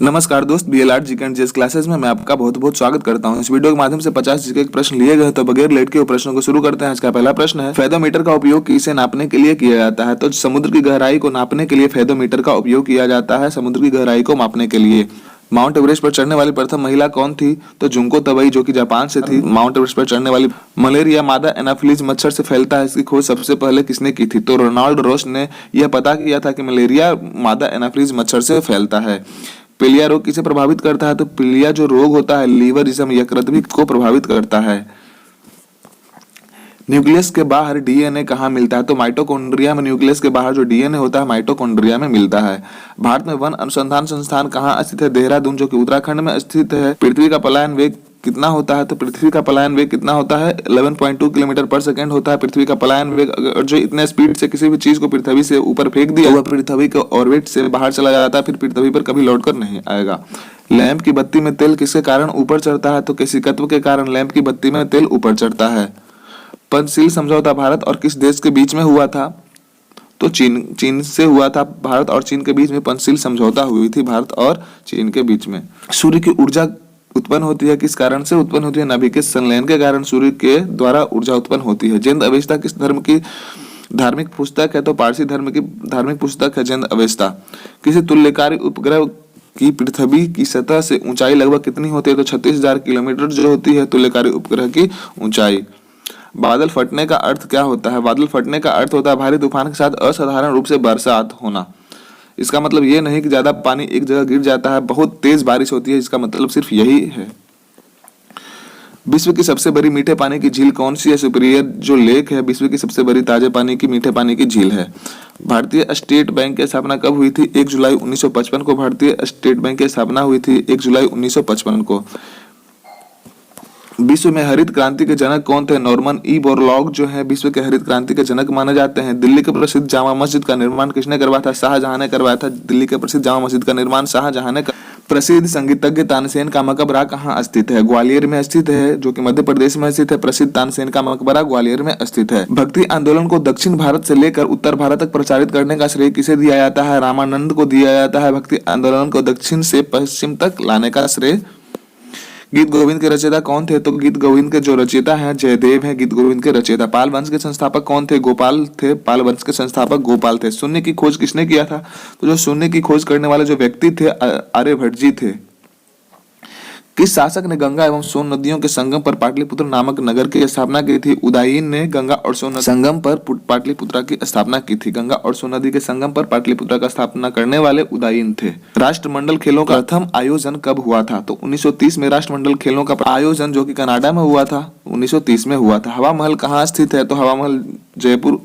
नमस्कार दोस्त, BLR GK and JS classes में मैं आपका बहुत बहुत स्वागत करता हूं। इस वीडियो के माध्यम से 50 जीके के प्रश्न लिए गए, तो बगैर लेट के वो प्रश्नों को शुरू करते हैं। इसका पहला प्रश्न है, फेदोमीटर का उपयोग किसे नापने के लिए किया जाता है? तो समुद्र की गहराई को नापने के लिए फेदोमीटर का उपयोग किया जाता है, समुद्र की गहराई को मापने के लिए। माउंट एवरेस्ट पर चढ़ने वाली प्रथम महिला कौन थी? तो जुंको तबई, जो कि जापान से थी। माउंट एवरेस्ट पर चढ़ने वाली मलेरिया मादा एनाफिलीज मच्छर से फैलता है, इसकी खोज सबसे पहले किसने की थी? तो रोनाल्ड रोश ने यह पता किया था कि मलेरिया मादा एनाफिलीज मच्छर से फैलता है। पीलिया रोग किसे प्रभावित करता है? तो पीलिया जो रोग होता है लीवरिज्म यकृत को प्रभावित करता है। न्यूक्लियस के बाहर डीएनए कहाँ मिलता है? तो माइटोकॉन्ड्रिया में न्यूक्लियस के बाहर जो डीएनए होता है माइटोकॉन्ड्रिया में मिलता है। भारत में वन अनुसंधान संस्थान कहाँ स्थित है? देहरादून, जो कि उत्तराखंड में स्थित है। पृथ्वी का पलायन वेग कितना होता है? तो पृथ्वी का पलायन वेग कितना होता है? 11.2 किलोमीटर पर सेकंड होता है पृथ्वी का पलायन वेग। अगर जो इतने स्पीड से किसी भी चीज को पृथ्वी से ऊपर फेंक दिया, वह पृथ्वी के ऑर्बिट से बाहर चला जाता है, फिर पृथ्वी पर कभी लौटकर नहीं आएगा। लैंप की बत्ती में तेल किसके कारण ऊपर चढ़ता है? तो केशिकत्व के कारण लैंप की बत्ती में तेल ऊपर चढ़ता है। पंचशील समझौता भारत और किस देश के बीच में हुआ था? तो चीन से हुआ था। भारत और चीन के बीच में पंचशील समझौता हुई थी, भारत और चीन के बीच में। सूर्य की ऊर्जा उत्पन्न होती है, किस कारण से उत्पन्न होती है? नाभिकीय संलयन के कारण सूर्य के द्वारा ऊर्जा उत्पन्न होती है। जैन अवेस्ता किस धर्म की धार्मिक पुस्तक है? तो पारसी धर्म की धार्मिक पुस्तक है जैन अवेस्ता। किसी तुल्यकारी उपग्रह की पृथ्वी की सतह से ऊंचाई लगभग कितनी होती है? तो 36,000 किलोमीटर जो होती है तुल्यकारी उपग्रह की ऊंचाई। बादल फटने का अर्थ क्या होता है? बादल फटने का अर्थ होता है भारी तूफान के साथ असाधारण रूप से बरसात होना। इसका मतलब ये नहीं कि ज्यादा पानी एक जगह गिर जाता है, बहुत तेज बारिश होती है, इसका मतलब सिर्फ यही है। विश्व की सबसे बड़ी मीठे पानी की झील कौन सी है? सुपीरियर जो लेक है विश्व की सबसे बड़ी ताजे पानी की मीठे पानी की झील है। भारतीय स्टेट बैंक की स्थापना कब हुई थी? 1 जुलाई 1955 को भारतीय स्टेट बैंक की स्थापना हुई थी, 1 जुलाई 1955 को। विश्व में हरित क्रांति के जनक कौन थे? नॉर्मन ई बोरलॉग जो है विश्व के हरित क्रांति के जनक माने जाते हैं। दिल्ली के प्रसिद्ध जामा मस्जिद का निर्माण किसने करवाया था? शाहजहां ने करवाया था। दिल्ली के प्रसिद्ध जामा मस्जिद का निर्माण शाहजहां ने। प्रसिद्ध संगीतज्ञ तानसेन का मकबरा कहाँ स्थित है? ग्वालियर में स्थित है, जो कि मध्य प्रदेश में स्थित है। प्रसिद्ध तानसेन का मकबरा ग्वालियर में स्थित है। भक्ति आंदोलन को दक्षिण भारत से लेकर उत्तर भारत तक प्रचारित करने का श्रेय किसे दिया जाता है? रामानंद को दिया जाता है। भक्ति आंदोलन को दक्षिण से पश्चिम तक लाने का श्रेय। गीत गोविंद के रचयिता कौन थे? तो गीत गोविंद के जो रचयिता हैं जयदेव हैं, गीत गोविंद के रचयिता। पाल वंश के संस्थापक कौन थे? गोपाल थे। पाल वंश के संस्थापक गोपाल थे। शून्य की खोज किसने किया था? तो जो शून्य की खोज करने वाले जो व्यक्ति थे आर्यभट्ट जी थे। किस शासक ने गंगा एवं सोन नदियों के संगम पर पाटलिपुत्र नामक नगर की स्थापना की थी? उदयीन ने गंगा और सोन संगम पर पाटलिपुत्र की स्थापना की थी। गंगा और सोन नदी के संगम पर पाटलिपुत्र का स्थापना करने वाले उदयीन थे। राष्ट्रमंडल खेलों का प्रथम आयोजन कब हुआ था? तो 1930 में राष्ट्रमंडल खेलों का आयोजन जो कि कनाडा में हुआ था, 1930 में हुआ था। हवा महल कहाँ स्थित है? तो हवा महल जयपुर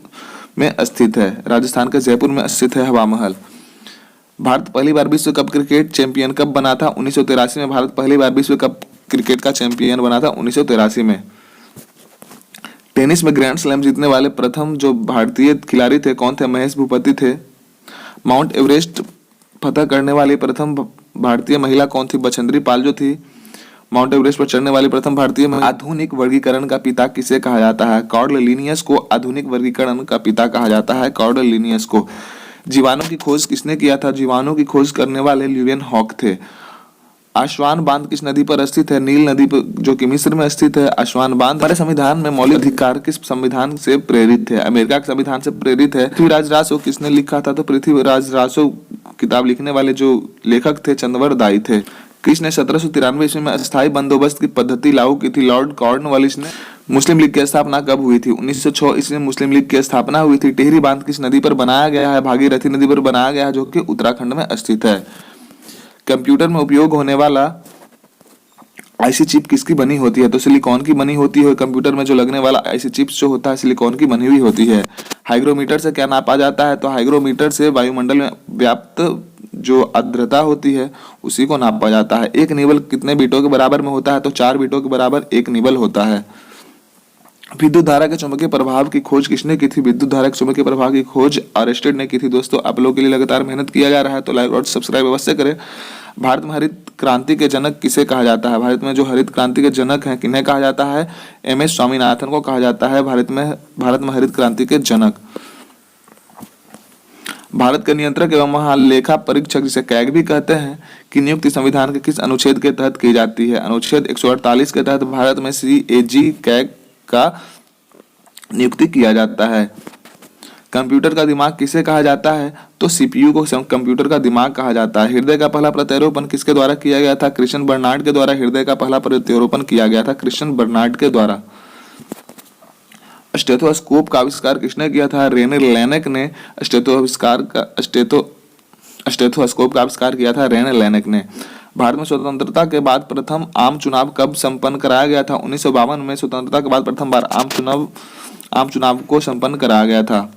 में स्थित है, राजस्थान के जयपुर में स्थित है हवा महल। भारत पहली बार विश्व कप क्रिकेट चैंपियन कब बना था? 1983 में भारत पहली बार विश्व कप क्रिकेट का चैंपियन बना था, 1983 में। टेनिस में ग्रैंड स्लैम जीतने वाले प्रथम जो भारतीय खिलाड़ी थे कौन थे? महेश भूपति थे। माउंट एवरेस्ट फतह करने वाली प्रथम भारतीय महिला कौन थी? बछेंद्री पाल जो थी माउंट एवरेस्ट पर चढ़ने वाली प्रथम भारतीय महिला। आधुनिक वर्गीकरण का पिता किसे कहा जाता है? कार्ल लिनियस को आधुनिक वर्गीकरण का पिता कहा जाता है, कार्ल लिनियस को। जीवाणु की खोज किसने किया था? जीवाणु की खोज करने वाले ल्यूवियन हॉक थे। आस्वान बांध किस नदी पर स्थित है? नील नदी पर, जो कि मिस्र में स्थित है। आस्वान बांध। हमारे संविधान में मौलिक अधिकार किस संविधान से प्रेरित है? अमेरिका के संविधान से प्रेरित है। पृथ्वीराज रासो किसने लिखा था? तो पृथ्वीराज रासो किताब लिखने वाले जो लेखक थे चंद्रवर दाई थे। किसने 1793 ईस्वी में अस्थायी बंदोबस्त की पद्धति लागू की थी? लॉर्ड कॉर्नवालिस ने। मुस्लिम लीग की स्थापना कब हुई थी? 1906 ईस्वी में मुस्लिम लीग की स्थापना हुई थी। टिहरी बांध किस नदी पर बनाया गया है? भागीरथी नदी पर बनाया गया है, जो कि उत्तराखंड में स्थित है। कंप्यूटर में उपयोग होने वाला आईसी चिप किसकी बनी होती है? तो सिलिकॉन की बनी होती है। कंप्यूटर में जो लगने वाला आईसी चिप्स जो होता है सिलिकॉन की बनी हुई होती है। हाइग्रोमीटर से क्या नापा जाता है? तो हाइग्रोमीटर से वायुमंडल में व्याप्त जो आर्द्रता होती है उसी को नापा जाता है। एक नीबल कितने बीटों के बराबर में होता है? तो 4 बीटों के बराबर एक नीबल होता है। विद्युत धारा के चुंबकीय प्रभाव की खोज किसने की थी? विद्युत धारा के चुंबकीय प्रभाव की खोज आर्स्टेड ने की थी। दोस्तों आप लोगों के लिए लगातार मेहनत किया जा रहा है, तो लाइक और सब्सक्राइब अवश्य करें। भारत में हरित क्रांति के जनक किसे कहा जाता है? भारत में जो हरित क्रांति के जनक हैं किन्हें कहा जाता है? एमएस स्वामीनाथन को कहा जाता है भारत में हरित क्रांति के जनक। भारत के नियंत्रक एवं महालेखा परीक्षक, जिसे कैग भी कहते हैं, की नियुक्ति संविधान के किस अनुच्छेद के तहत की जाती है? अनुच्छेद 148 के तहत भारत में CAG कैग का नियुक्ति किया जाता है। कंप्यूटर का दिमाग किसे कहा जाता है? तो CPU को कंप्यूटर का दिमाग कहा जाता है। हृदय का पहला प्रत्यारोपण किसके द्वारा किया गया था? क्रिश्चियन बर्नार्ड के द्वारा हृदय का पहला प्रत्यारोपण किया गया था, क्रिश्चियन बर्नार्ड के द्वारा। स्टेथोस्कोप का आविष्कार किसने किया था? रेने लेनेक ने स्टेथोस्कोप का आविष्कार किया था, रेने लेनेक ने। भारत में स्वतंत्रता के बाद प्रथम आम चुनाव कब संपन्न कराया गया था? 1952 में स्वतंत्रता के बाद प्रथम बार आम चुनाव को संपन्न कराया गया था।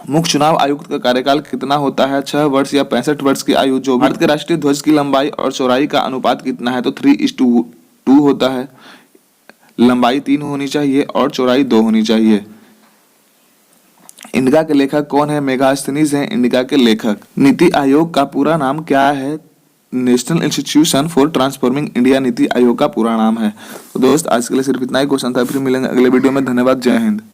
मुख्य चुनाव आयुक्त का कार्यकाल कितना होता है? 6 वर्ष या 65 वर्ष की आयु। जो भारत के राष्ट्रीय ध्वज की लंबाई और चौड़ाई का अनुपात कितना है? तो 3:2 होता है। लंबाई 3 होनी चाहिए और चौड़ाई 2 होनी चाहिए। इंडिका के लेखक कौन है? मेगास्थनीज हैं इंडिका के लेखक। नीति आयोग का पूरा नाम क्या है? National institution for transforming India NITI Aayog का पूरा नाम है। तो दोस्त, आज के लिए सिर्फ इतना ही क्वेश्चन था। फिर मिलेंगे अगले वीडियो में। धन्यवाद। जय हिंद।